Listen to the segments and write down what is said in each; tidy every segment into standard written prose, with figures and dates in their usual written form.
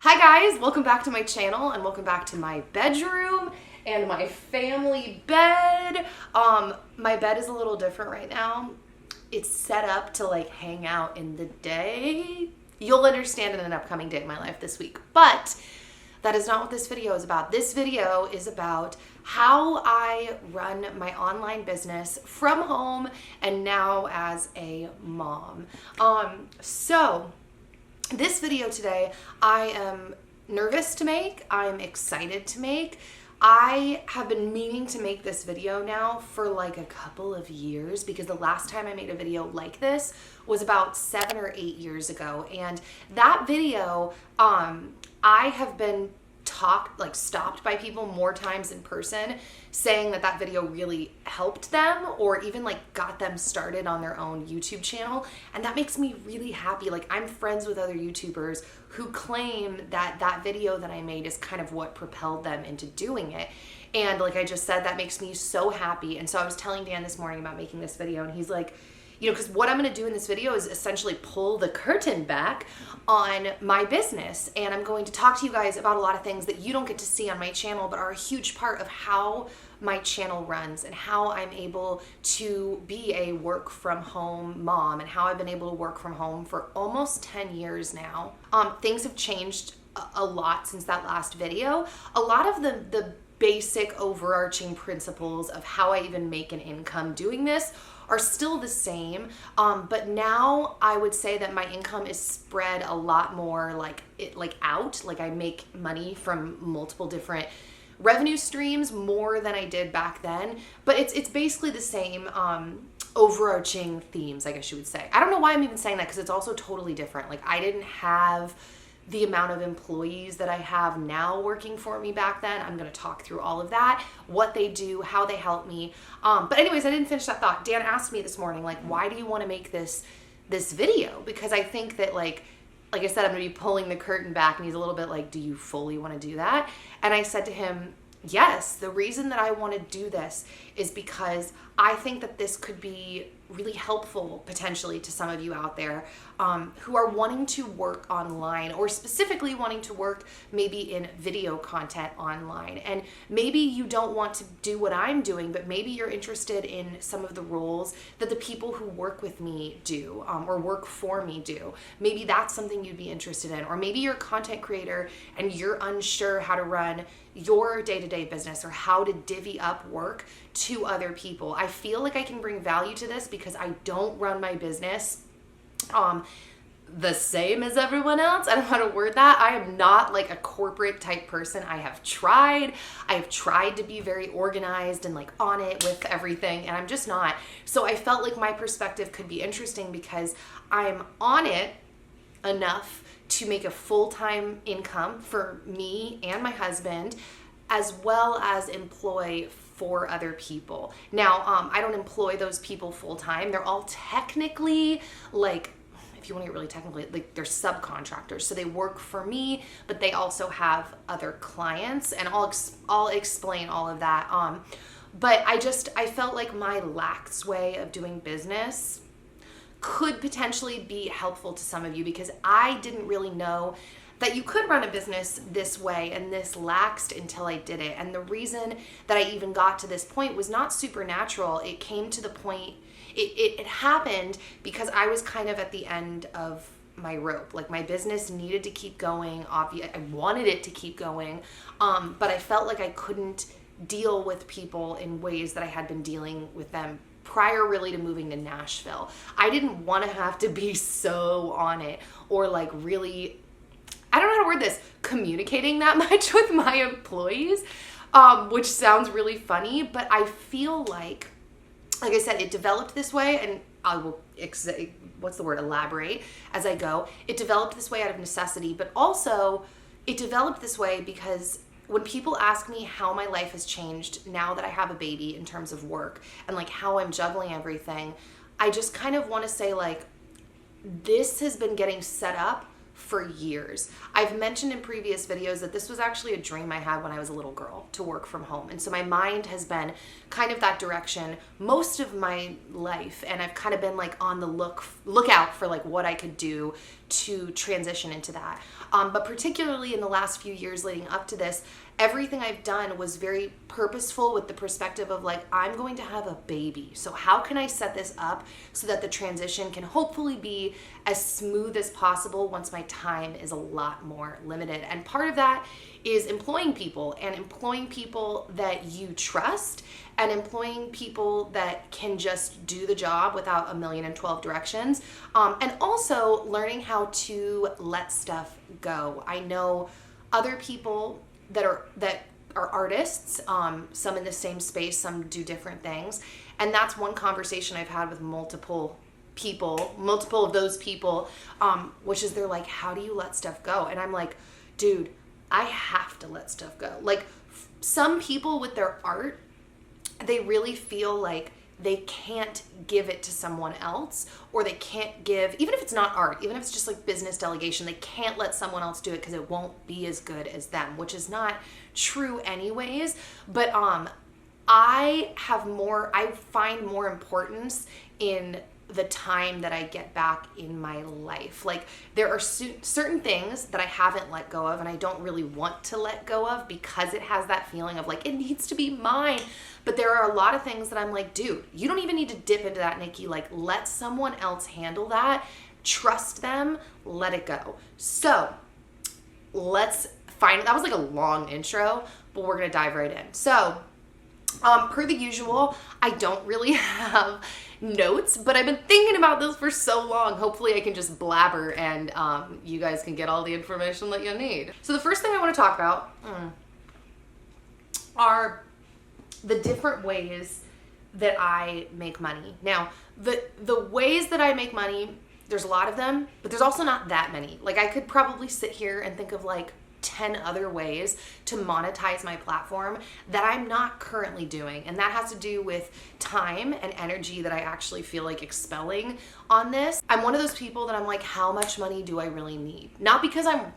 Hi guys, welcome back to my channel and welcome back to my bedroom and my family bed. My bed is a little different right now. It's set up to like hang out in the day. You'll understand in an upcoming day of my life this week, but that is not what this video is about. This video is about how I run my online business from home and now as a mom. This video today, I am nervous to make, I'm excited to make. I have been meaning to make this video now for like a couple of years because the last time I made a video like this was about 7 or 8 years ago. And that video, I have been stopped by people more times in person saying that video really helped them or even like got them started on their own YouTube channel. And that makes me really happy. Like, I'm friends with other YouTubers who claim that video that I made is kind of what propelled them into doing it. And like I just said, that makes me so happy. And so I was telling Dan this morning about making this video and he's like, you know, because what I'm going to do in this video is essentially pull the curtain back on my business. And I'm going to talk to you guys about a lot of things that you don't get to see on my channel, but are a huge part of how my channel runs and how I'm able to be a work from home mom and how I've been able to work from home for almost 10 years now. Things have changed a lot since that last video. A lot of the basic overarching principles of how I even make an income doing this are still the same, but now I would say that my income is spread a lot more out. Like, I make money from multiple different revenue streams more than I did back then, but it's basically the same overarching themes, I guess you would say. I don't know why I'm even saying that because it's also totally different. Like, I didn't have the amount of employees that I have now working for me back then. I'm going to talk through all of that, what they do, how they help me. But anyways, I didn't finish that thought. Dan asked me this morning, like, why do you want to make this video? Because I think that like I said, I'm going to be pulling the curtain back, and he's a little bit like, do you fully want to do that? And I said to him, yes, the reason that I want to do this is because I think that this could be really helpful potentially to some of you out there who are wanting to work online, or specifically wanting to work maybe in video content online. And maybe you don't want to do what I'm doing, but maybe you're interested in some of the roles that the people who work with me do or work for me do. Maybe that's something you'd be interested in. Or maybe you're a content creator and you're unsure how to run your day-to-day business or how to divvy up work to other people. I feel like I can bring value to this because I don't run my business the same as everyone else. I don't know how to word that. I am not like a corporate type person. I have tried to be very organized and like on it with everything, and I'm just not. So I felt like my perspective could be interesting because I'm on it enough to make a full-time income for me and my husband, as well as employ 4 other people. Now, I don't employ those people full-time. They're all technically, like, if you want to get really technically, like, they're subcontractors. So they work for me, but they also have other clients, and I'll explain all of that. But I felt like my lax way of doing business could potentially be helpful to some of you, because I didn't really know that you could run a business this way and this laxed until I did it. And the reason that I even got to this point was not supernatural. It came to the point, it happened because I was kind of at the end of my rope. Like, my business needed to keep going. I wanted it to keep going, but I felt like I couldn't deal with people in ways that I had been dealing with them prior really to moving to Nashville. I didn't want to have to be so on it or like really, I don't know how to word this, communicating that much with my employees, which sounds really funny, but I feel like I said, it developed this way, and I will, elaborate as I go. It developed this way out of necessity, but also it developed this way because when people ask me how my life has changed now that I have a baby in terms of work and like how I'm juggling everything, I just kind of want to say, like, this has been getting set up for years. I've mentioned in previous videos that this was actually a dream I had when I was a little girl, to work from home. And so my mind has been kind of that direction most of my life. And I've kind of been like on the lookout for like what I could do to transition into that. But particularly in the last few years leading up to this, everything I've done was very purposeful with the perspective of like, I'm going to have a baby. So how can I set this up so that the transition can hopefully be as smooth as possible once my time is a lot more limited? And part of that is employing people that you trust and employing people that can just do the job without 1,012 directions. And also learning how to let stuff go. I know other people that are artists, some in the same space, some do different things. And that's one conversation I've had with multiple of those people, which is they're like, how do you let stuff go? And I'm like, dude, I have to let stuff go. Like some people with their art, they really feel like they can't give it to someone else, or they can't give, even if it's not art, even if it's just like business delegation, they can't let someone else do it because it won't be as good as them, which is not true anyways. But I find more importance in the time that I get back in my life. Like there are certain things that I haven't let go of and I don't really want to let go of because it has that feeling of like, it needs to be mine. But there are a lot of things that I'm like, dude, you don't even need to dip into that, Nikki. Like let someone else handle that. Trust them, let it go. So let's find, that was like a long intro, but we're going to dive right in. So per the usual, I don't really have notes, but I've been thinking about this for so long. Hopefully I can just blabber and you guys can get all the information that you need. So the first thing I want to talk about are the different ways that I make money. Now, the ways that I make money, there's a lot of them, but there's also not that many. Like I could probably sit here and think of like 10 other ways to monetize my platform that I'm not currently doing. And that has to do with time and energy that I actually feel like expelling on this. I'm one of those people that I'm like, how much money do I really need? Not because I'm,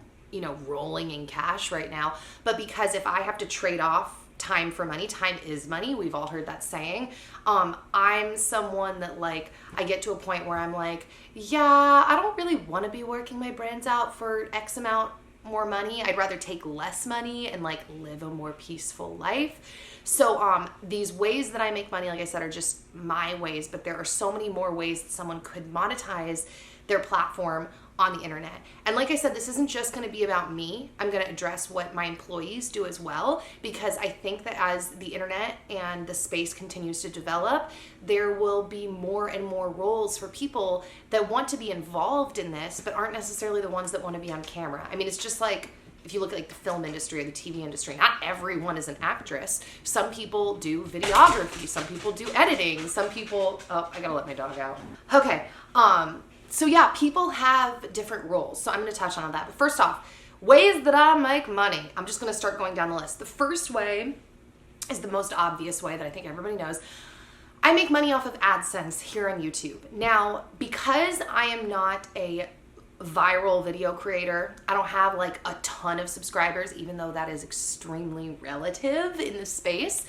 rolling in cash right now, but because if I have to trade off time for money, time is money. We've all heard that saying. I'm someone that like, I get to a point where I'm like, yeah, I don't really want to be working my brains out for X amount more money. I'd rather take less money and like live a more peaceful life. So these ways that I make money, like I said, are just my ways, but there are so many more ways that someone could monetize their platform on the internet. And like I said, this isn't just going to be about me. I'm going to address what my employees do as well, because I think that as the internet and the space continues to develop, there will be more and more roles for people that want to be involved in this, but aren't necessarily the ones that want to be on camera. I mean, it's just like, if you look at like the film industry or the TV industry, not everyone is an actress. Some people do videography, some people do editing, some people, oh, I gotta let my dog out. Okay, so yeah, people have different roles. So I'm gonna touch on that. But first off, ways that I make money. I'm just gonna start going down the list. The first way is the most obvious way that I think everybody knows. I make money off of AdSense here on YouTube. Now, because I am not a viral video creator, I don't have like a ton of subscribers, even though that is extremely relative in this space.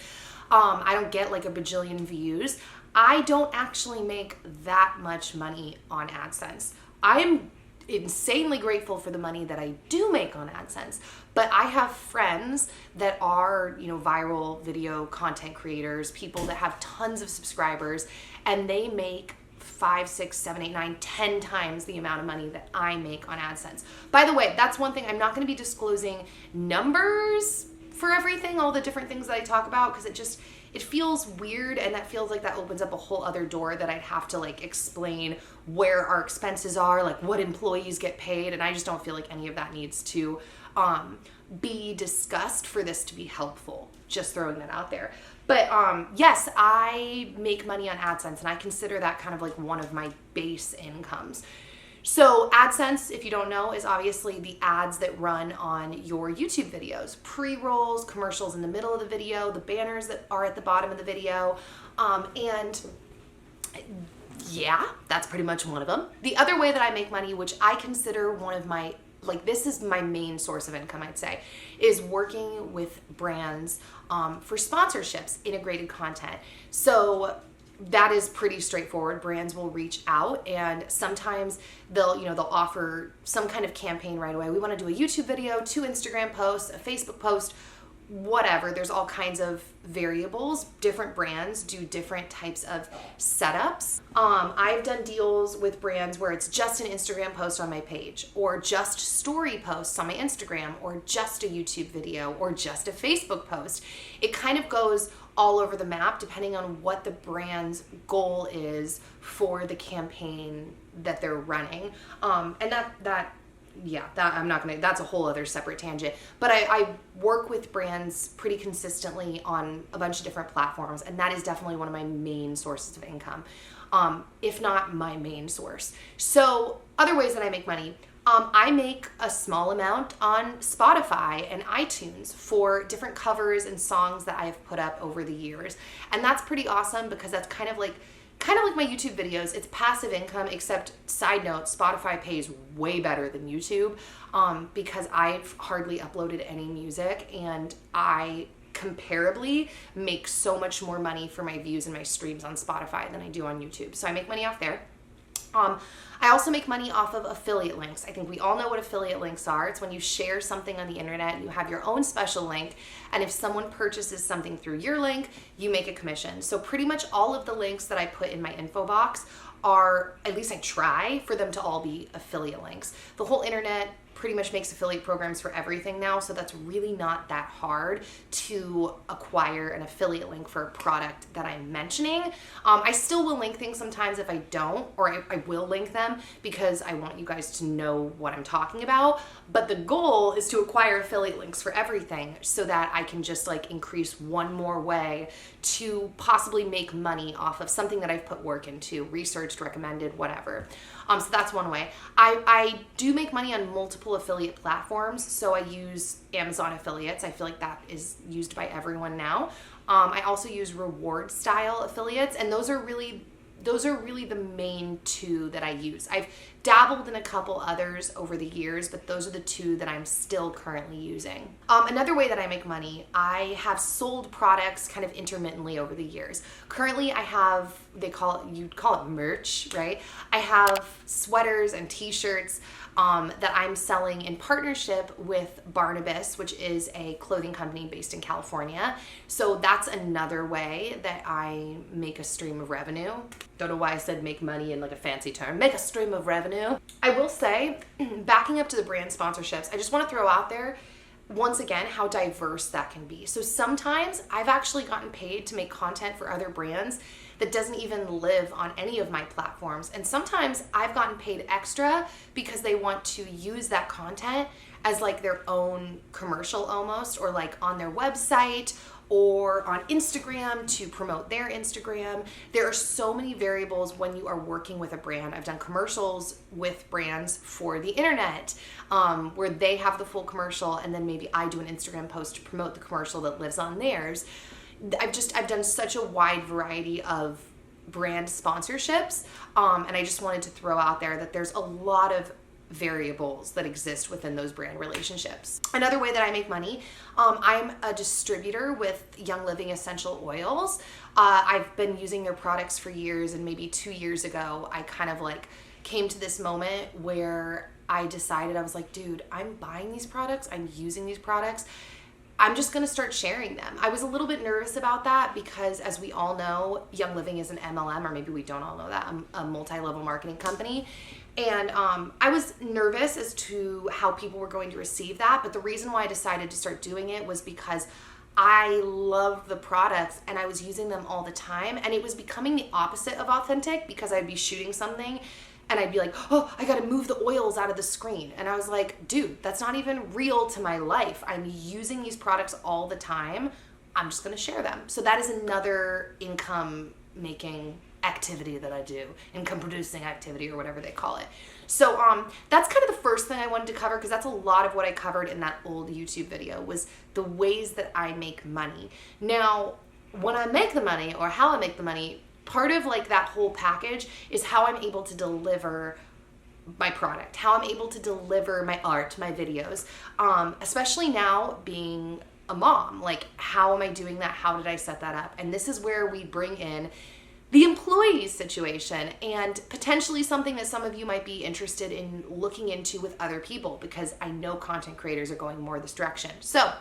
I don't get like a bajillion views. I don't actually make that much money on AdSense. I'm insanely grateful for the money that I do make on AdSense, but I have friends that are, viral video content creators, people that have tons of subscribers, and they make 5, 6, 7, 8, 9, 10 times the amount of money that I make on AdSense. By the way, that's one thing. I'm not going to be disclosing numbers for everything, all the different things that I talk about, because it feels weird, and that feels like that opens up a whole other door that I'd have to like explain where our expenses are, like what employees get paid, and I just don't feel like any of that needs to be discussed for this to be helpful. Just throwing that out there. But yes, I make money on AdSense, and I consider that kind of like one of my base incomes. So AdSense, if you don't know, is obviously the ads that run on your YouTube videos. Pre-rolls, commercials in the middle of the video, the banners that are at the bottom of the video. And yeah, that's pretty much one of them. The other way that I make money, which I consider one of my, like this is my main source of income, I'd say, is working with brands for sponsorships, integrated content. So that is pretty straightforward. Brands will reach out, and sometimes they'll offer some kind of campaign right away. We want to do a YouTube video, 2 Instagram posts, a Facebook post, whatever. There's all kinds of variables. Different brands do different types of setups. I've done deals with brands where it's just an Instagram post on my page, or just story posts on my Instagram, or just a YouTube video, or just a Facebook post. It kind of goes all over the map depending on what the brand's goal is for the campaign that they're running. And that's a whole other separate tangent. But I work with brands pretty consistently on a bunch of different platforms, and that is definitely one of my main sources of income, if not my main source. So other ways that I make money, I make a small amount on Spotify and iTunes for different covers and songs that I have put up over the years. And that's pretty awesome because that's kind of like my YouTube videos. It's passive income, except side note, Spotify pays way better than YouTube, because I've hardly uploaded any music, and I comparably make so much more money for my views and my streams on Spotify than I do on YouTube. So I make money off there. I also make money off of affiliate links. I think we all know what affiliate links are. It's when you share something on the internet and you have your own special link, and if someone purchases something through your link, you make a commission. So pretty much all of the links that I put in my info box are, at least I try for them to all be affiliate links. The whole internet pretty much makes affiliate programs for everything now, so that's really not that hard to acquire an affiliate link for a product that I'm mentioning. I still will link things sometimes if I don't, or I will link them because I want you guys to know what I'm talking about, but the goal is to acquire affiliate links for everything so that I can just like increase one more way to possibly make money off of something that I've put work into, researched, recommended, whatever. So that's one way. I do make money on multiple affiliate platforms. So I use Amazon affiliates. I feel like that is used by everyone now. I also use reward style affiliates, and those are really the main 2 that I use. I've dabbled in a couple others over the years, but those are the 2 that I'm still currently using. Another way that I make money, I have sold products kind of intermittently over the years. Currently I have, you'd call it merch, right? I have sweaters and t-shirts that I'm selling in partnership with Barnabas, which is a clothing company based in California. So that's another way that I make a stream of revenue. Don't know why I said make money in like a fancy term. Make a stream of revenue. I will say, backing up to the brand sponsorships, I just want to throw out there once again how diverse that can be. So sometimes I've actually gotten paid to make content for other brands that doesn't even live on any of my platforms. And sometimes I've gotten paid extra because they want to use that content as like their own commercial almost, or like on their website or on Instagram to promote their Instagram. There are so many variables when you are working with a brand. I've done commercials with brands for the internet, where they have the full commercial and then maybe I do an Instagram post to promote the commercial that lives on theirs. I've done such a wide variety of brand sponsorships, and I just wanted to throw out there that there's a lot of variables that exist within those brand relationships. Another way that I make money, I'm a distributor with Young Living essential oils. I've been using their products for years, and maybe 2 years ago I kind of like came to this moment where I decided, I was like, dude, I'm buying these products, I'm using these products, I'm just going to start sharing them. I was a little bit nervous about that because, as we all know, Young Living is an MLM, or maybe we don't all know that, a multi-level marketing company. And I was nervous as to how people were going to receive that. But the reason why I decided to start doing it was because I love the products and I was using them all the time. And it was becoming the opposite of authentic, because I'd be shooting something and I'd be like, oh, I gotta move the oils out of the screen. And I was like, dude, that's not even real to my life. I'm using these products all the time. I'm just gonna share them. So that is another income making activity that I do, income producing activity, or whatever they call it. So that's kind of the first thing I wanted to cover, because that's a lot of what I covered in that old YouTube video, was the ways that I make money. Now, when I make the money, or how I make the money, part of like that whole package is how I'm able to deliver my product, how I'm able to deliver my art, my videos, especially now being a mom. Like, how am I doing that? How did I set that up? And this is where we bring in the employees situation, and potentially something that some of you might be interested in looking into with other people, because I know content creators are going more this direction. So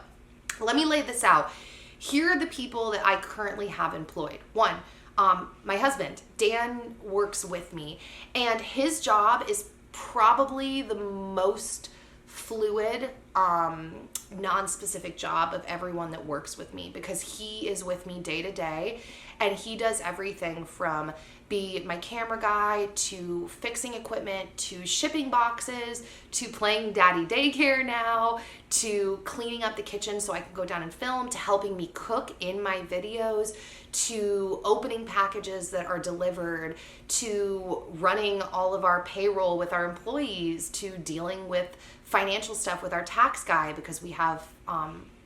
let me lay this out. Here are the people that I currently have employed. One, my husband, Dan, works with me, and his job is probably the most fluid, non-specific job of everyone that works with me, because he is with me day to day, and he does everything from be my camera guy to fixing equipment to shipping boxes to playing daddy daycare now to cleaning up the kitchen so I can go down and film, to helping me cook in my videos, to opening packages that are delivered, to running all of our payroll with our employees, to dealing with financial stuff with our tax guy, because we have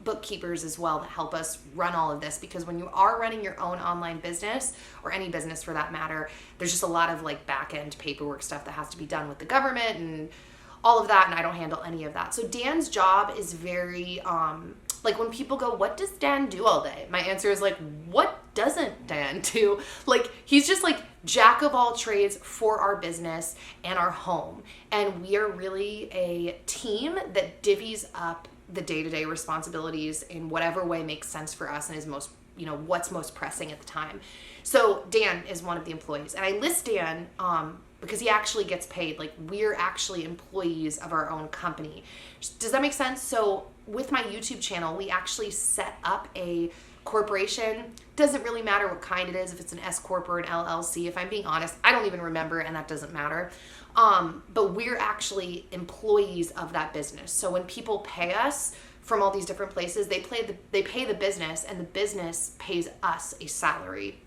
bookkeepers as well that help us run all of this, because when you are running your own online business, or any business for that matter, there's just a lot of like back-end paperwork stuff that has to be done with the government and all of that, and I don't handle any of that. So Dan's job is very like, when people go, what does Dan do all day? My answer is like, what doesn't Dan do? Like, he's just like jack of all trades for our business and our home, and we are really a team that divvies up the day-to-day responsibilities in whatever way makes sense for us and is most, what's most pressing at the time. So Dan is one of the employees, and I list Dan because he actually gets paid. Like, we're actually employees of our own company. Does that make sense? So with my YouTube channel, we actually set up a corporation. Doesn't really matter what kind it is, if it's an S Corp or an LLC. If I'm being honest, I don't even remember, and that doesn't matter. But we're actually employees of that business. So when people pay us from all these different places, they pay the business, and the business pays us a salary.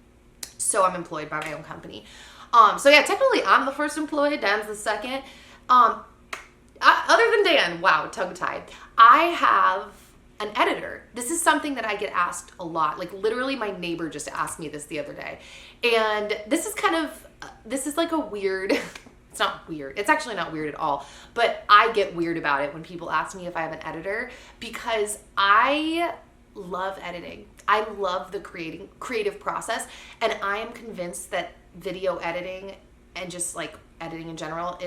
So I'm employed by my own company. So yeah, technically I'm the first employee, Dan's the second. Other than Dan, wow, tongue-tied, I have an editor. This is something that I get asked a lot. Like, literally my neighbor just asked me this the other day. And this is like a weird, it's not weird. It's actually not weird at all. But I get weird about it when people ask me if I have an editor, because I love editing. I love the creative process. And I am convinced that video editing, and just like editing in general,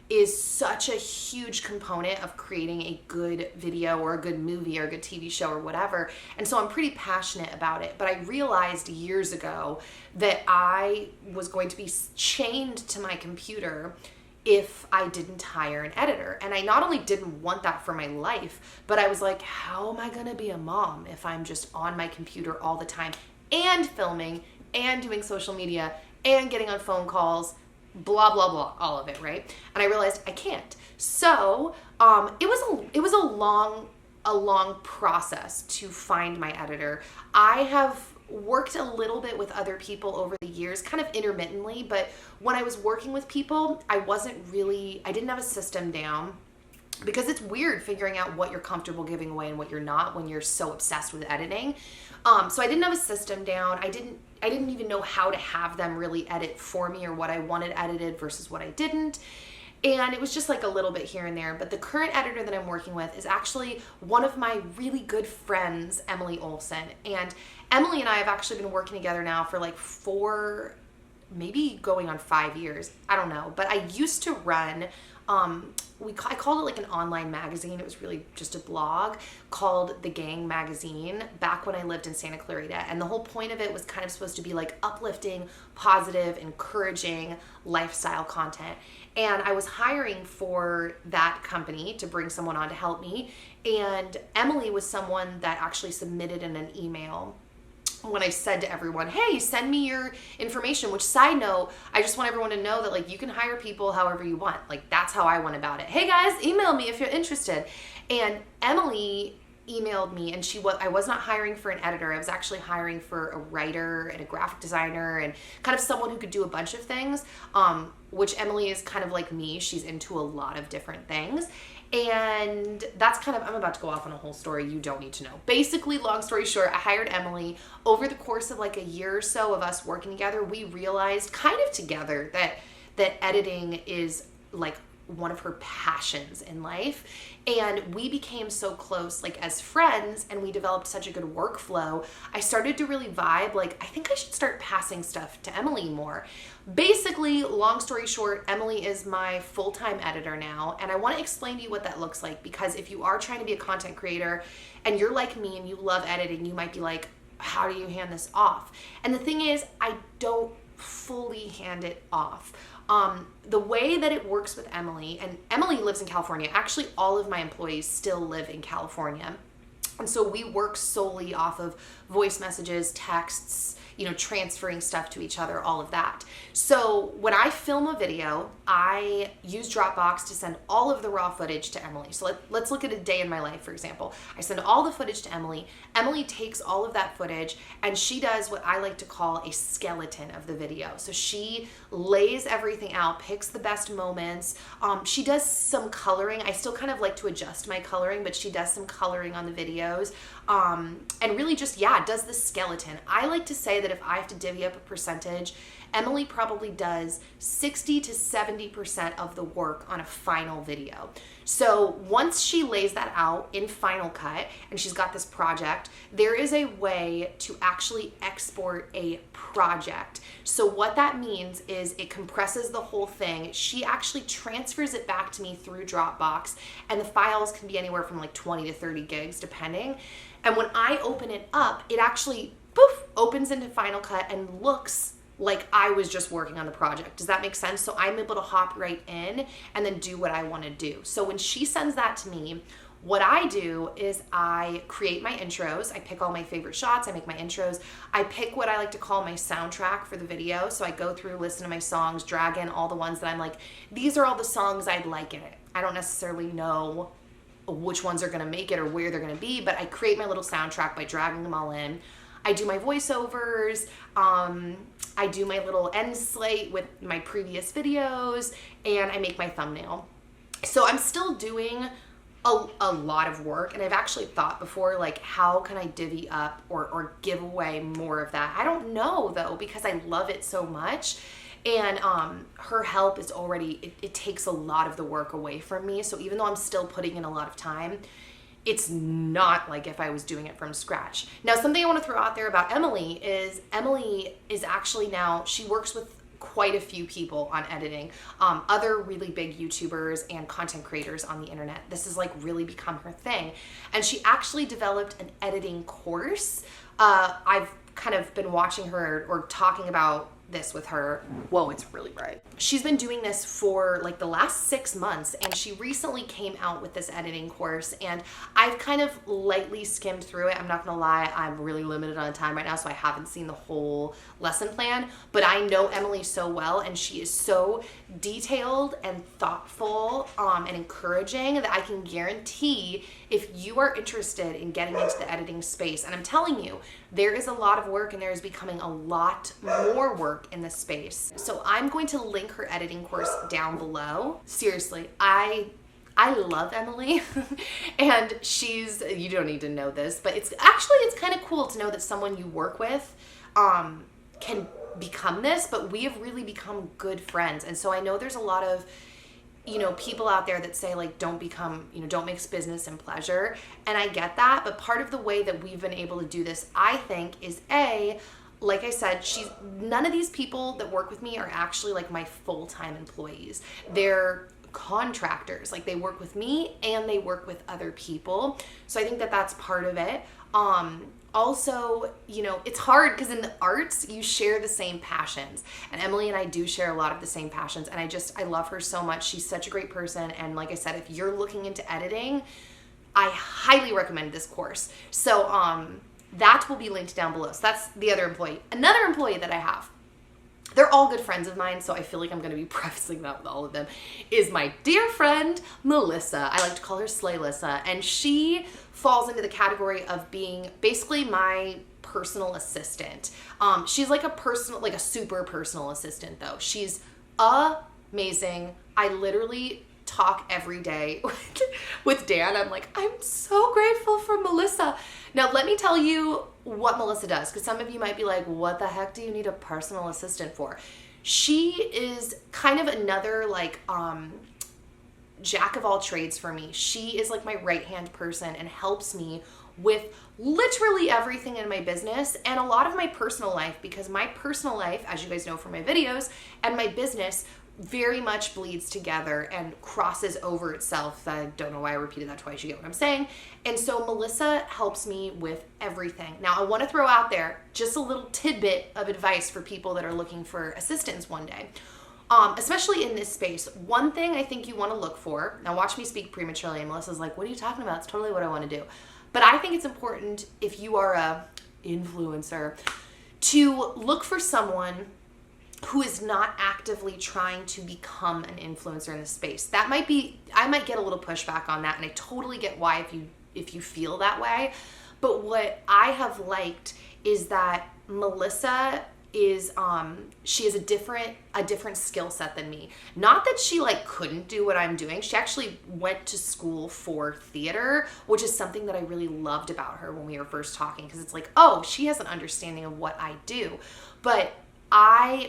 is such a huge component of creating a good video or a good movie or a good TV show or whatever. And so I'm pretty passionate about it. But I realized years ago that I was going to be chained to my computer if I didn't hire an editor. And I not only didn't want that for my life, but I was like, how am I going to be a mom if I'm just on my computer all the time and filming and doing social media and getting on phone calls, blah, blah, blah, all of it, right? And I realized I can't. So it was a long process to find my editor. I have worked a little bit with other people over the years, kind of intermittently, but when I was working with people, I didn't have a system down, because it's weird figuring out what you're comfortable giving away and what you're not when you're so obsessed with editing. So I didn't have a system down. I didn't even know how to have them really edit for me, or what I wanted edited versus what I didn't. And it was just like a little bit here and there. But the current editor that I'm working with is actually one of my really good friends, Emily Olson. And Emily and I have actually been working together now for like 4, maybe going on 5 years. I don't know. But I used to run, I called it like an online magazine. It was really just a blog called The Gang Magazine back when I lived in Santa Clarita. And the whole point of it was kind of supposed to be like uplifting, positive, encouraging lifestyle content. And I was hiring for that company to bring someone on to help me. And Emily was someone that actually submitted in an email when I said to everyone, hey, send me your information, which, side note, I just want everyone to know that, like, you can hire people however you want. Like, that's how I went about it. Hey guys, email me if you're interested. And Emily emailed me, and I was not hiring for an editor. I was actually hiring for a writer and a graphic designer and kind of someone who could do a bunch of things, which Emily is kind of like me. She's into a lot of different things. And that's kind of, I'm about to go off on a whole story you don't need to know. Basically, long story short, I hired Emily. Over the course of like a year or so of us working together, we realized kind of together that editing is like one of her passions in life. And we became so close, like as friends, and we developed such a good workflow. I started to really vibe, like, I think I should start passing stuff to Emily more. Basically, long story short, Emily is my full-time editor now, and I want to explain to you what that looks like, because if you are trying to be a content creator and you're like me and you love editing, you might be like, how do you hand this off? And the thing is, I don't fully hand it off. The way that it works with Emily, and Emily lives in California. Actually, all of my employees still live in California. And so we work solely off of voice messages, texts, transferring stuff to each other, all of that. So when I film a video, I use Dropbox to send all of the raw footage to Emily. So let's look at a day in my life, for example. I send all the footage to Emily. Emily takes all of that footage and she does what I like to call a skeleton of the video. So she lays everything out, picks the best moments. She does some coloring. I still kind of like to adjust my coloring, but she does some coloring on the videos. And really just, does the skeleton. I like to say that if I have to divvy up a percentage, Emily probably does 60 to 70% of the work on a final video. So once she lays that out in Final Cut and she's got this project, there is a way to actually export a project. So what that means is it compresses the whole thing. She actually transfers it back to me through Dropbox, and the files can be anywhere from like 20 to 30 gigs depending. And when I open it up, it actually opens into Final Cut and looks like I was just working on the project. Does that make sense? So I'm able to hop right in and then do what I want to do. So when she sends that to me, what I do is I create my intros. I pick all my favorite shots. I make my intros. I pick what I like to call my soundtrack for the video. So I go through, listen to my songs, drag in all the ones that I'm like, these are all the songs I'd like in it. I don't necessarily know which ones are going to make it or where they're going to be, but I create my little soundtrack by dragging them all in. I do my voiceovers, I do my little end slate with my previous videos, and I make my thumbnail. So I'm still doing a lot of work, and I've actually thought before, like, how can I divvy up or give away more of that? I don't know, though, because I love it so much. And her help is already, it takes a lot of the work away from me. So even though I'm still putting in a lot of time, it's not like if I was doing it from scratch. Now, something I want to throw out there about Emily is actually now, she works with quite a few people on editing, other really big YouTubers and content creators on the internet. This has like really become her thing. And she actually developed an editing course. I've kind of been watching her or talking about this with her. Whoa, it's really bright. She's been doing this for like the last 6 months, and she recently came out with this editing course, and I've kind of lightly skimmed through it. I'm not gonna lie, I'm really limited on time right now, so I haven't seen the whole lesson plan, but I know Emily so well, and she is so detailed and thoughtful and encouraging that I can guarantee if you are interested in getting into the editing space, and I'm telling you, there is a lot of work and there is becoming a lot more work in this space. So I'm going to link her editing course down below. Seriously, I love Emily and you don't need to know this, but it's kind of cool to know that someone you work with can become this, but we have really become good friends. And so I know there's a lot of people out there that say like, don't mix business and pleasure. And I get that, but part of the way that we've been able to do this, I think, is like I said, none of these people that work with me are actually like my full-time employees. They're contractors. Like, they work with me and they work with other people. So I think that that's part of it. Also, it's hard because in the arts, you share the same passions. And Emily and I do share a lot of the same passions. And I love her so much. She's such a great person. And like I said, if you're looking into editing, I highly recommend this course. So that will be linked down below. So that's the other employee. Another employee that I have, they're all good friends of mine, so I feel like I'm going to be prefacing that with all of them, is my dear friend, Melissa. I like to call her Slaylissa, and she falls into the category of being basically my personal assistant. She's like a super personal assistant, though. She's amazing. I literally talk every day with Dan. I'm like, I'm so grateful for Melissa. Now, let me tell you what Melissa does, because some of you might be like, what the heck do you need a personal assistant for? She is kind of another jack of all trades for me. She is like my right-hand person and helps me with literally everything in my business and a lot of my personal life, because my personal life, as you guys know from my videos, and my business very much bleeds together and crosses over itself. I don't know why I repeated that twice. You get what I'm saying. And so Melissa helps me with everything. Now, I want to throw out there just a little tidbit of advice for people that are looking for assistance one day. Especially in this space, one thing I think you want to look for, now watch me speak prematurely, and Melissa's like, what are you talking about? It's totally what I want to do. But I think it's important, if you are a influencer, to look for someone who is not actively trying to become an influencer in this space. That might be, I might get a little pushback on that, and I totally get why if you feel that way. But what I have liked is that Melissa is she has a different skill set than me. Not that she like couldn't do what I'm doing. She actually went to school for theater, which is something that I really loved about her when we were first talking, because it's like, oh, she has an understanding of what I do. But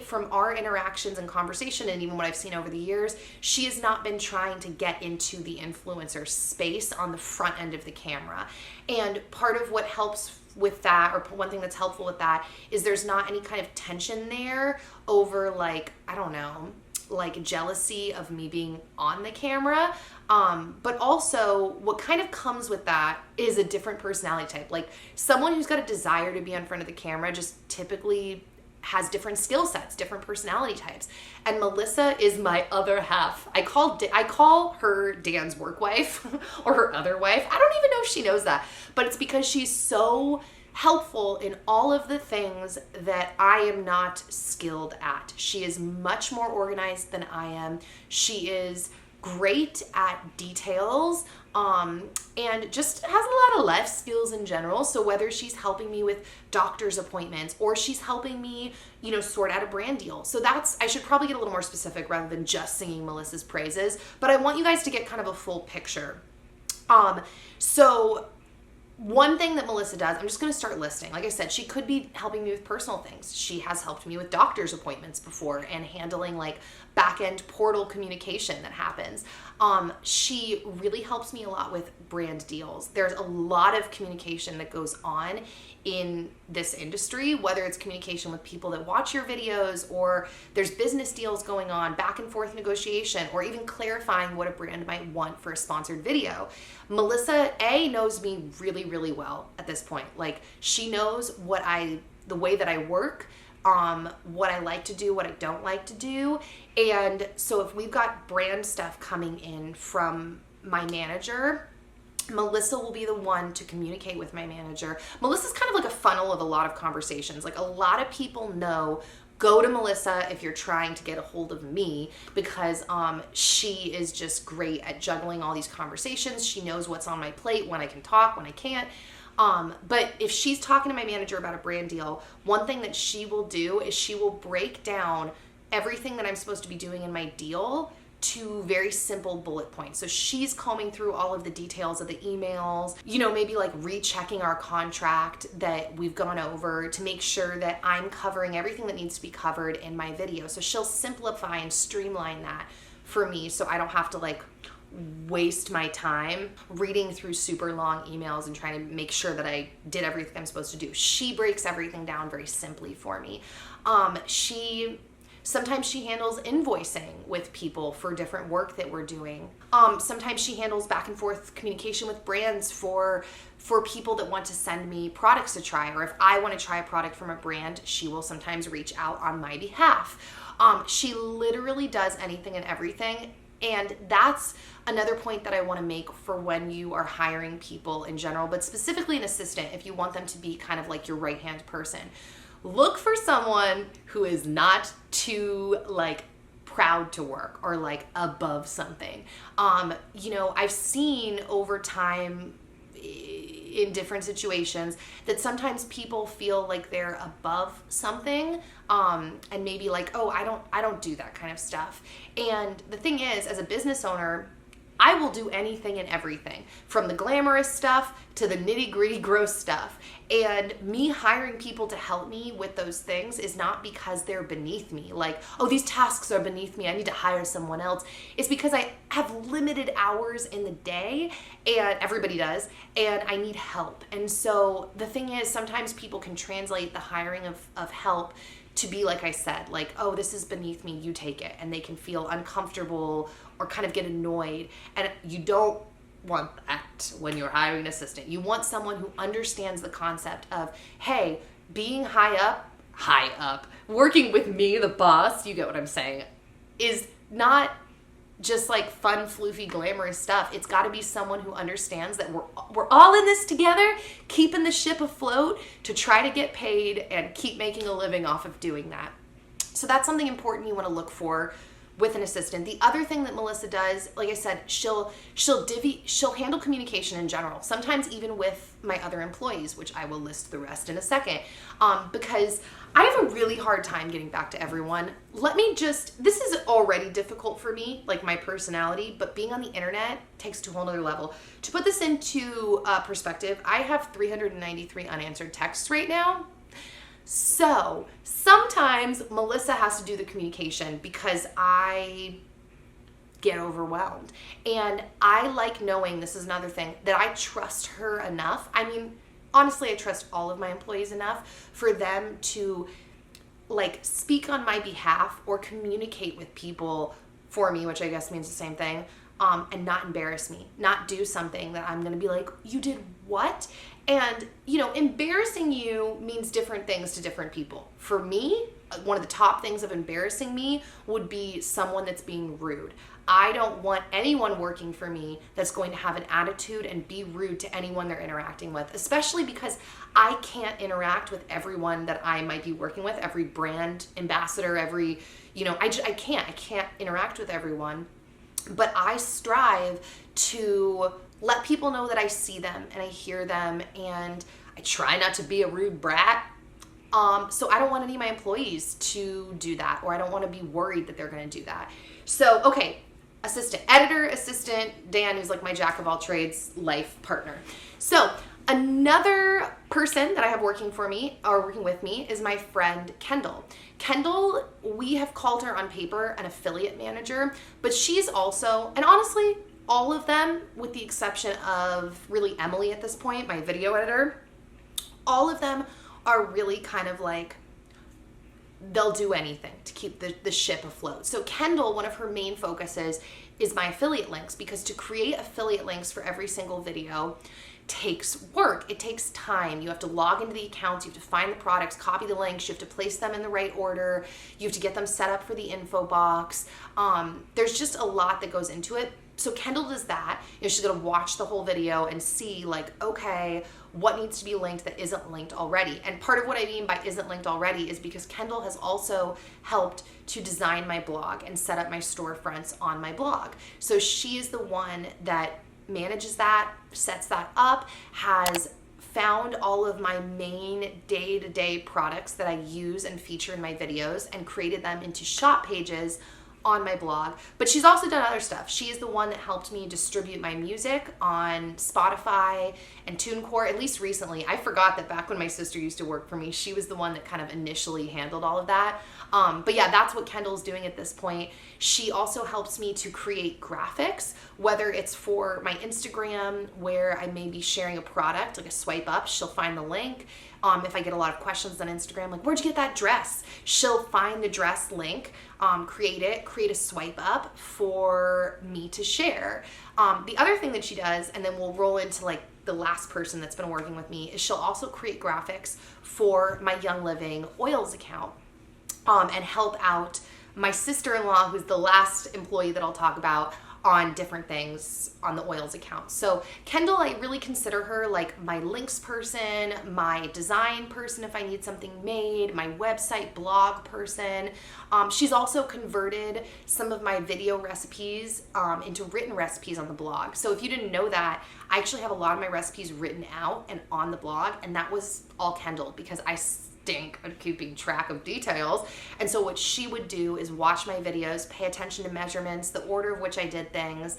from our interactions and conversation, and even what I've seen over the years, she has not been trying to get into the influencer space on the front end of the camera. And part of what helps with that, or one thing that's helpful with that, is there's not any kind of tension there over like, I don't know, like jealousy of me being on the camera. But also what kind of comes with that is a different personality type. Like someone who's got a desire to be in front of the camera just typically has different skill sets, different personality types. And Melissa is my other half. I call her Dan's work wife or her other wife. I don't even know if she knows that, but it's because she's so helpful in all of the things that I am not skilled at. She is much more organized than I am. She is great at details, and just has a lot of life skills in general. So whether she's helping me with doctor's appointments or she's helping me, sort out a brand deal. So I should probably get a little more specific rather than just singing Melissa's praises, but I want you guys to get kind of a full picture. So one thing that Melissa does, I'm just going to start listing. Like I said, she could be helping me with personal things. She has helped me with doctor's appointments before and handling like back-end portal communication that happens. She really helps me a lot with brand deals. There's a lot of communication that goes on in this industry, whether it's communication with people that watch your videos, or there's business deals going on, back and forth negotiation, or even clarifying what a brand might want for a sponsored video. Melissa knows me really, really well at this point. Like she knows the way that I work, what I like to do, what I don't like to do. And so if we've got brand stuff coming in from my manager, Melissa will be the one to communicate with my manager. Melissa's kind of like a funnel of a lot of conversations. Like a lot of people know, go to Melissa if you're trying to get a hold of me, because she is just great at juggling all these conversations. She knows what's on my plate, when I can talk, when I can't. But if she's talking to my manager about a brand deal, one thing that she will do is she will break down everything that I'm supposed to be doing in my deal to very simple bullet points. So she's combing through all of the details of the emails, maybe like rechecking our contract that we've gone over to make sure that I'm covering everything that needs to be covered in my video. So she'll simplify and streamline that for me, so I don't have to like waste my time reading through super long emails and trying to make sure that I did everything I'm supposed to do. She breaks everything down very simply for me. Sometimes she handles invoicing with people for different work that we're doing. Sometimes she handles back and forth communication with brands for people that want to send me products to try, or if I want to try a product from a brand, she will sometimes reach out on my behalf. She literally does anything and everything. And that's another point that I want to make for when you are hiring people in general, but specifically an assistant, if you want them to be kind of like your right-hand person. Look for someone who is not too like proud to work or like above something. I've seen over time in different situations that sometimes people feel like they're above something, and maybe like, oh, I don't do that kind of stuff. And the thing is, as a business owner, I will do anything and everything, from the glamorous stuff to the nitty-gritty gross stuff. And me hiring people to help me with those things is not because they're beneath me. Like, oh, these tasks are beneath me, I need to hire someone else. It's because I have limited hours in the day, and everybody does, and I need help. And so the thing is, sometimes people can translate the hiring of help to be, like I said, like, oh, this is beneath me, you take it. And they can feel uncomfortable or kind of get annoyed. And you don't want that when you're hiring an assistant. You want someone who understands the concept of, hey, being high up, working with me, the boss, you get what I'm saying, is not just like fun, floofy, glamorous stuff. It's got to be someone who understands that we're all in this together, keeping the ship afloat to try to get paid and keep making a living off of doing that. So that's something important you want to look for with an assistant. The other thing that Melissa does, like I said, she'll handle communication in general, sometimes even with my other employees, which I will list the rest in a second, because I have a really hard time getting back to everyone. This is already difficult for me, like my personality, but being on the internet takes it to a whole nother level. To put this into perspective, I have 393 unanswered texts right now. So sometimes Melissa has to do the communication because I get overwhelmed. And I like knowing, this is another thing, that I trust her enough. I mean, honestly, I trust all of my employees enough for them to like speak on my behalf or communicate with people for me, which I guess means the same thing, and not embarrass me, not do something that I'm going to be like, you did what? And, embarrassing you means different things to different people. For me, one of the top things of embarrassing me would be someone that's being rude. I don't want anyone working for me that's going to have an attitude and be rude to anyone they're interacting with, especially because I can't interact with everyone that I might be working with, every brand ambassador, I can't interact with everyone. But I strive to let people know that I see them and I hear them, and I try not to be a rude brat. So I don't want any of my employees to do that, or I don't want to be worried that they're going to do that. So, okay, editor assistant, Dan, who's like my jack of all trades life partner. So another person that I have working with me is my friend Kendall. Kendall, we have called her on paper an affiliate manager, but she's also, and honestly, all of them, with the exception of really Emily at this point, my video editor, all of them are really kind of like, they'll do anything to keep the ship afloat. So Kendall, one of her main focuses is my affiliate links, because to create affiliate links for every single video takes work. It takes time. You have to log into the accounts, you have to find the products, copy the links, you have to place them in the right order, you have to get them set up for the info box. There's just a lot that goes into it. So Kendall does that. She's going to watch the whole video and see like, okay, what needs to be linked that isn't linked already. And part of what I mean by isn't linked already is because Kendall has also helped to design my blog and set up my storefronts on my blog. So she is the one that manages that, sets that up, has found all of my main day-to-day products that I use and feature in my videos and created them into shop pages on my blog. But she's also done other stuff. She is the one that helped me distribute my music on Spotify and TuneCore, at least recently. I forgot that back when my sister used to work for me, she was the one that kind of initially handled all of that. But yeah, that's what Kendall's doing at this point. She also helps me to create graphics, whether it's for my Instagram, where I may be sharing a product, like a swipe up, she'll find the link. If I get a lot of questions on Instagram, like, where'd you get that dress? She'll find the dress link, create a swipe up for me to share. The other thing that she does, and then we'll roll into like the last person that's been working with me, is she'll also create graphics for my Young Living oils account, and help out my sister-in-law, who's the last employee that I'll talk about, on different things on the oils account. So Kendall, I really consider her like my links person, my design person if I need something made, my website blog person. She's also converted some of my video recipes into written recipes on the blog. So if you didn't know that, I actually have a lot of my recipes written out and on the blog, and that was all Kendall, because stink at keeping track of details. And so what she would do is watch my videos, pay attention to measurements, the order of which I did things,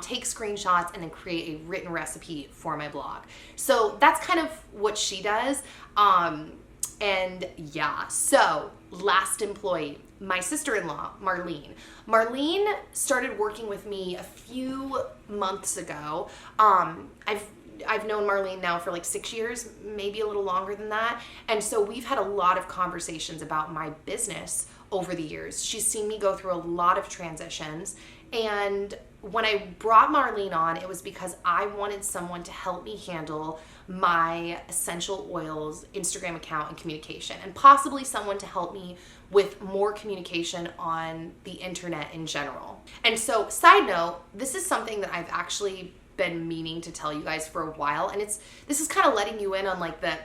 take screenshots, and then create a written recipe for my blog. So that's kind of what she does. And yeah, so last employee, my sister-in-law, Marlene. Marlene started working with me a few months ago. I've known Marlene now for like 6 years, maybe a little longer than that. And so we've had a lot of conversations about my business over the years. She's seen me go through a lot of transitions. And when I brought Marlene on, it was because I wanted someone to help me handle my essential oils Instagram account and communication, and possibly someone to help me with more communication on the internet in general. And so, side note, this is something that I've actually been meaning to tell you guys for a while, and this is kind of letting you in on like the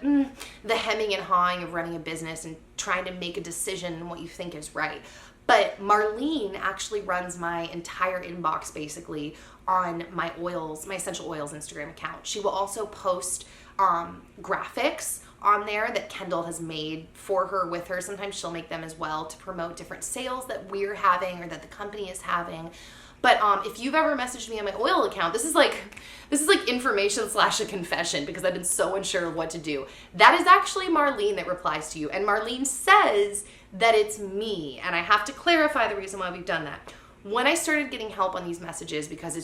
hemming and hawing of running a business and trying to make a decision on what you think is right. But Marlene actually runs my entire inbox basically on my oils, my essential oils Instagram account. She will also post graphics on there that Kendall has made for her with her. Sometimes she'll make them as well to promote different sales that we're having or that the company is having. But if you've ever messaged me on my oil account, this is like information / a confession because I've been so unsure of what to do. That is actually Marlene that replies to you. And Marlene says that it's me. And I have to clarify the reason why we've done that. When I started getting help on these messages, because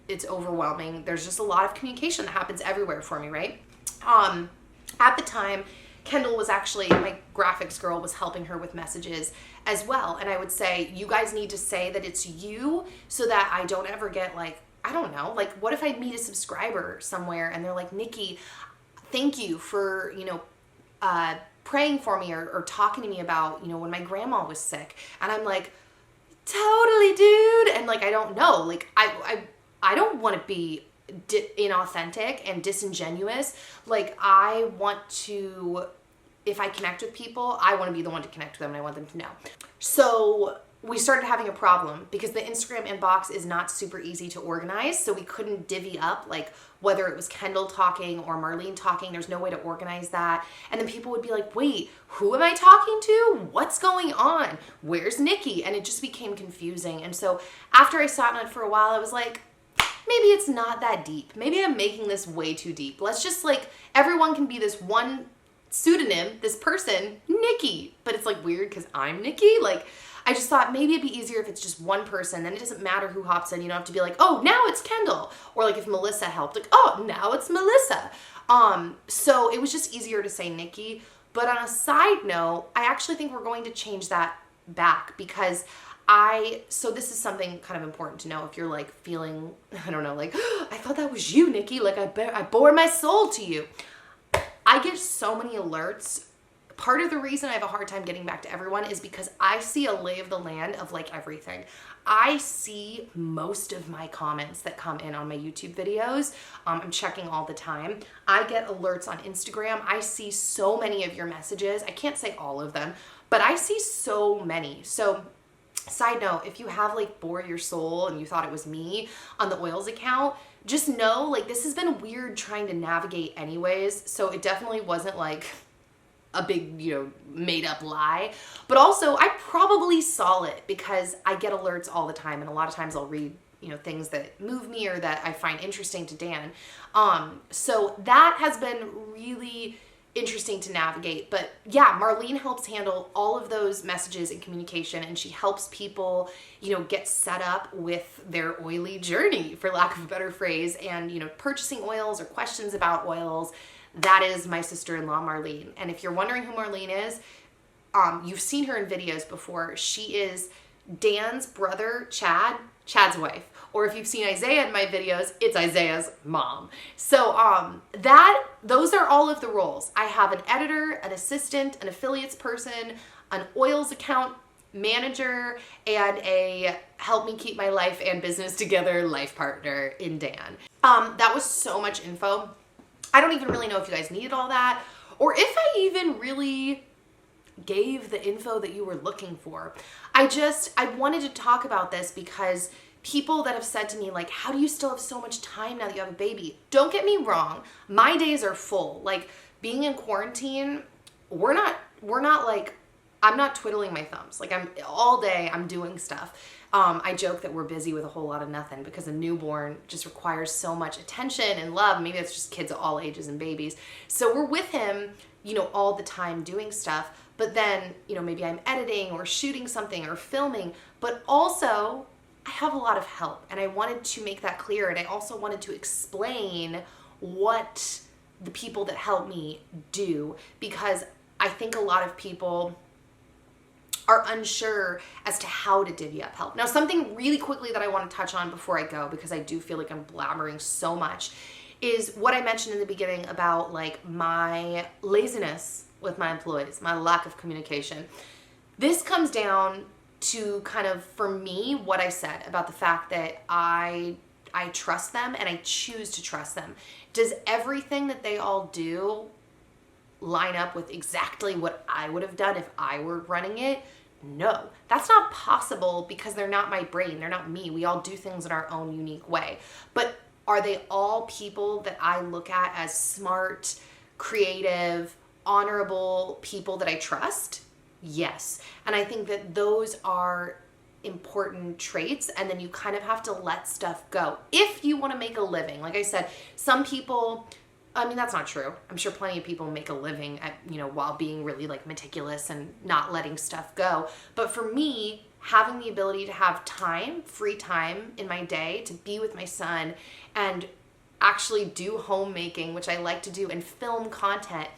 it's overwhelming, there's just a lot of communication that happens everywhere for me, right? At the time, Kendall was actually, my graphics girl, was helping her with messages as well. And I would say, you guys need to say that it's you so that I don't ever get like, I don't know, like what if I meet a subscriber somewhere and they're like, Nikki, thank you for, praying for me or talking to me about, when my grandma was sick. And I'm like, totally, dude. And like, I don't know, like I don't want to be inauthentic and disingenuous. Like I want to, if I connect with people, I want to be the one to connect with them and I want them to know. So we started having a problem because the Instagram inbox is not super easy to organize. So we couldn't divvy up like whether it was Kendall talking or Marlene talking. There's no way to organize that. And then people would be like, wait, who am I talking to? What's going on? Where's Nikki? And it just became confusing. And so after I sat on it for a while, I was like, maybe it's not that deep. Maybe I'm making this way too deep. Let's just like, everyone can be this one pseudonym, this person, Nikki. But it's like weird because I'm Nikki. Like, I just thought maybe it'd be easier if it's just one person. Then it doesn't matter who hops in. You don't have to be like, oh, now it's Kendall. Or like if Melissa helped, like, oh, now it's Melissa. So it was just easier to say Nikki. But on a side note, I actually think we're going to change that back because so this is something kind of important to know if you're like feeling, I don't know, like, oh, I thought that was you, Nikki. Like I bore my soul to you. I get so many alerts. Part of the reason I have a hard time getting back to everyone is because I see a lay of the land of like everything. I see most of my comments that come in on my YouTube videos. I'm checking all the time. I get alerts on Instagram. I see so many of your messages. I can't say all of them, but I see so many. So side note, if you have like bore your soul and you thought it was me on the oils account, just know like this has been weird trying to navigate anyways. So it definitely wasn't like a big, made up lie. But also I probably saw it because I get alerts all the time. And a lot of times I'll read, things that move me or that I find interesting to Dan. So that has been really interesting to navigate. But yeah, Marlene helps handle all of those messages and communication, and she helps people, get set up with their oily journey, for lack of a better phrase, and, purchasing oils or questions about oils. That is my sister-in-law, Marlene. And if you're wondering who Marlene is, you've seen her in videos before. She is Dan's brother, Chad's wife. Or if you've seen Isaiah in my videos, it's Isaiah's mom. So those are all of the roles. I have an editor, an assistant, an affiliates person, an oils account manager, and a help me keep my life and business together life partner in Dan. That was so much info. I don't even really know if you guys needed all that or if I even really gave the info that you were looking for. I wanted to talk about this because people that have said to me, like, how do you still have so much time now that you have a baby? Don't get me wrong. My days are full. Like, being in quarantine we're not like, I'm not twiddling my thumbs. Like I'm all day, I'm doing stuff. I joke that we're busy with a whole lot of nothing because a newborn just requires so much attention and love. Maybe it's just kids of all ages and babies. So we're with him, you know, all the time doing stuff. But then, you know, maybe I'm editing or shooting something or filming, but also I have a lot of help, and I wanted to make that clear. And I also wanted to explain what the people that help me do, because I think a lot of people are unsure as to how to divvy up help. Now, something really quickly that I want to touch on before I go, because I do feel like I'm blabbering so much, is what I mentioned in the beginning about like my laziness with my employees, my lack of communication. This comes down to kind of, for me, what I said about the fact that I trust them and I choose to trust them. Does everything that they all do line up with exactly what I would have done if I were running it? No, that's not possible because they're not my brain. They're not me. We all do things in our own unique way. But are they all people that I look at as smart, creative, honorable people that I trust? Yes. And I think that those are important traits, and then you kind of have to let stuff go if you want to make a living. Like I said, some people, I mean, that's not true. I'm sure plenty of people make a living at, you know, while being really like meticulous and not letting stuff go. But for me, having the ability to have time, free time in my day to be with my son and actually do homemaking, which I like to do, and film content,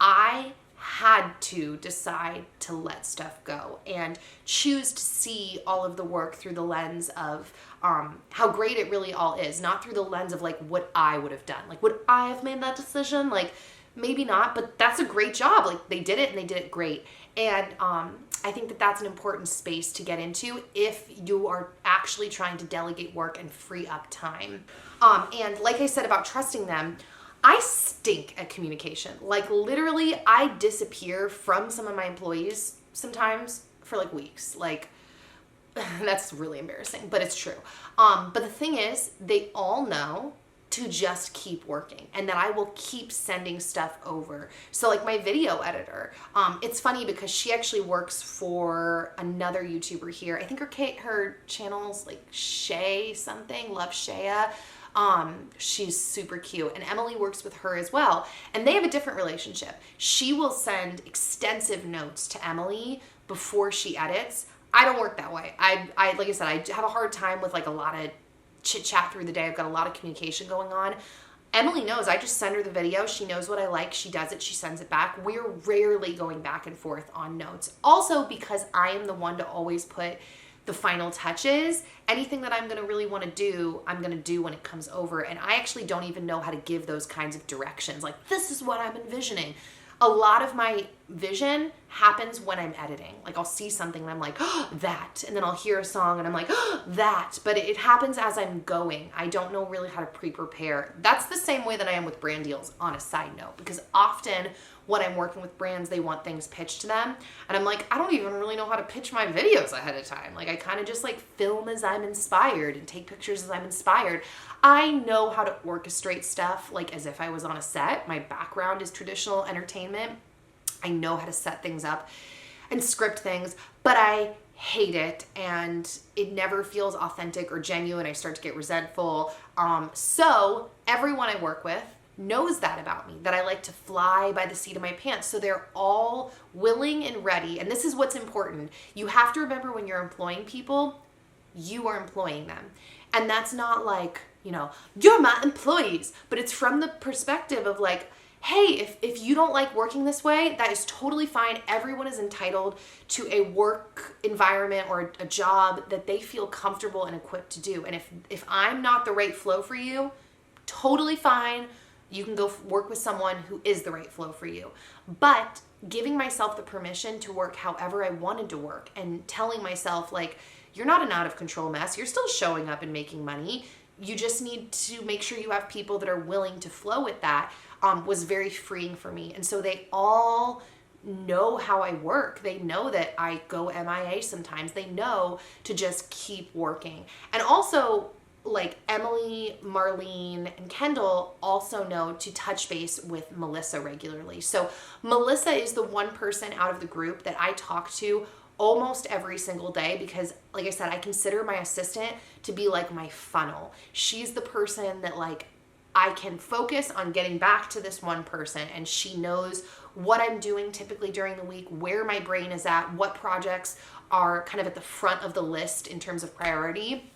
I had to decide to let stuff go and choose to see all of the work through the lens of how great it really all is, not through the lens of like what I would have done. Like, would I have made that decision? Like, maybe not, but that's a great job. Like, they did it and they did it great. And I think that that's an important space to get into if you are actually trying to delegate work and free up time. And like I said about trusting them, I stink at communication. Like, literally, I disappear from some of my employees sometimes for like weeks. Like, that's really embarrassing, but it's true. But the thing is, they all know to just keep working, and that I will keep sending stuff over. So like my video editor, it's funny because she actually works for another YouTuber here. I think her channel's like Shay something, Love Shaya. She's super cute, and Emily works with her as well, and they have a different relationship. She will send extensive notes to Emily before she edits. I don't work that way. I like I said, I have a hard time with like a lot of chit chat through the day. I've got a lot of communication going on. Emily knows. I just send her the video. She knows what I like. She does it. She sends it back. We're rarely going back and forth on notes. Also, because I am the one to always put the final touches. Anything that I'm going to really want to do, I'm going to do when it comes over. And I actually don't even know how to give those kinds of directions. Like, this is what I'm envisioning. A lot of my vision happens when I'm editing. Like, I'll see something and I'm like, oh, that. And then I'll hear a song and I'm like, oh, that. But it happens as I'm going. I don't know really how to pre-prepare. That's the same way that I am with brand deals, on a side note. Because often when I'm working with brands, they want things pitched to them. And I'm like, I don't even really know how to pitch my videos ahead of time. Like, I kind of just like film as I'm inspired and take pictures as I'm inspired. I know how to orchestrate stuff like as if I was on a set. My background is traditional entertainment. I know how to set things up and script things, but I hate it, and it never feels authentic or genuine. I start to get resentful. So everyone I work with knows that about me, that I like to fly by the seat of my pants. So they're all willing and ready. And this is what's important. You have to remember, when you're employing people, you are employing them. And that's not like, you know, you're my employees, but it's from the perspective of like, hey, if you don't like working this way, that is totally fine. Everyone is entitled to a work environment or a job that they feel comfortable and equipped to do. And if I'm not the right flow for you, totally fine. You can go work with someone who is the right flow for you. But giving myself the permission to work however I wanted to work, and telling myself like, you're not an out of control mess. You're still showing up and making money. You just need to make sure you have people that are willing to flow with that, was very freeing for me. And so they all know how I work. They know that I go MIA sometimes. They know to just keep working. And also, like Emily, Marlene, and Kendall also know to touch base with Melissa regularly. So Melissa is the one person out of the group that I talk to almost every single day because, like I said, I consider my assistant to be like my funnel. She's the person that like I can focus on getting back to this one person, and she knows what I'm doing typically during the week, where my brain is at, what projects are kind of at the front of the list in terms of priority.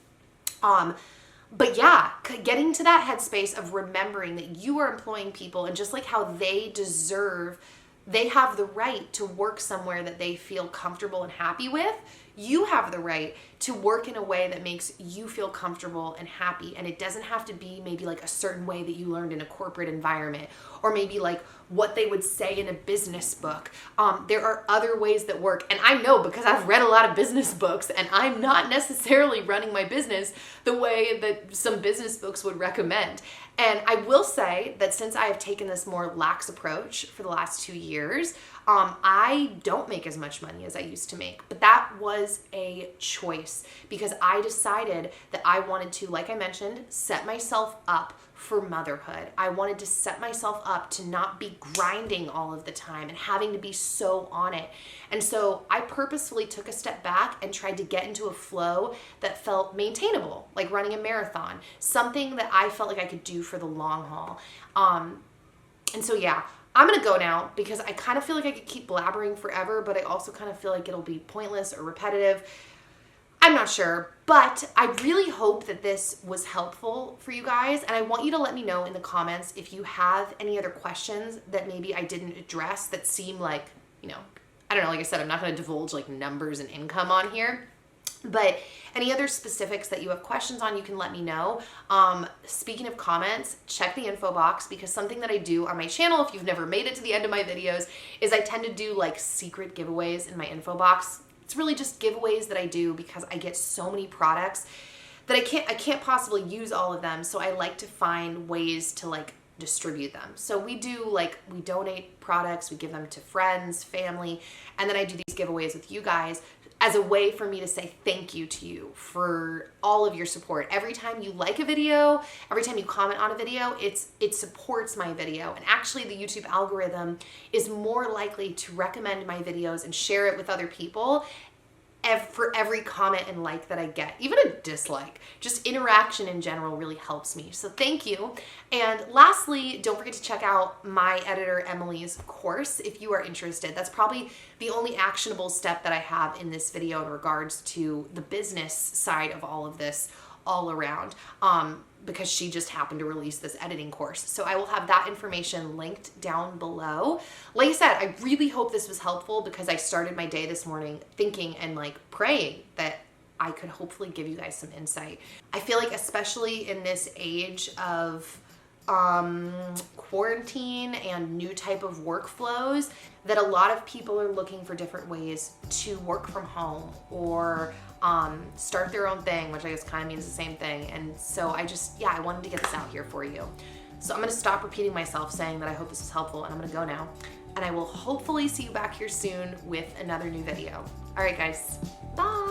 But yeah, getting to that headspace of remembering that you are employing people, and just like how they deserve, they have the right to work somewhere that they feel comfortable and happy with. You have the right to work in a way that makes you feel comfortable and happy. And it doesn't have to be maybe like a certain way that you learned in a corporate environment, or maybe like what they would say in a business book. There are other ways that work. And I know because I've read a lot of business books, and I'm not necessarily running my business the way that some business books would recommend. And I will say that since I have taken this more lax approach for the last 2 years, I don't make as much money as I used to make. But that was a choice because I decided that I wanted to, like I mentioned, set myself up for motherhood. I wanted to set myself up to not be grinding all of the time and having to be so on it. And so I purposefully took a step back and tried to get into a flow that felt maintainable, like running a marathon, something that I felt like I could do for the long haul. And so, yeah, I'm going to go now because I kind of feel like I could keep blabbering forever, but I also kind of feel like it'll be pointless or repetitive. I'm not sure, but I really hope that this was helpful for you guys. And I want you to let me know in the comments if you have any other questions that maybe I didn't address that seem like, you know, I don't know, like I said, I'm not going to divulge like numbers and income on here. But any other specifics that you have questions on, you can let me know. Speaking of comments, check the info box, because something that I do on my channel, if you've never made it to the end of my videos, is I tend to do like secret giveaways in my info box. It's really just giveaways that I do because I get so many products that I can't possibly use all of them. So I like to find ways to like distribute them. So we donate products, we give them to friends, family, and then I do these giveaways with you guys as a way for me to say thank you to you for all of your support. Every time you like a video, every time you comment on a video, it supports my video. And actually the YouTube algorithm is more likely to recommend my videos and share it with other people for every comment and like that I get. Even a dislike, just interaction in general really helps me. So thank you. And lastly, don't forget to check out my editor Emily's course if you are interested. That's probably the only actionable step that I have in this video in regards to the business side of all of this all around. Because she just happened to release this editing course. So I will have that information linked down below. Like I said, I really hope this was helpful because I started my day this morning thinking and like praying that I could hopefully give you guys some insight. I feel like especially in this age of quarantine and new type of workflows, that a lot of people are looking for different ways to work from home or start their own thing, which I guess kind of means the same thing. And so I wanted to get this out here for you. So I'm going to stop repeating myself saying that I hope this was helpful, and I'm going to go now. And I will hopefully see you back here soon with another new video. All right, guys. Bye.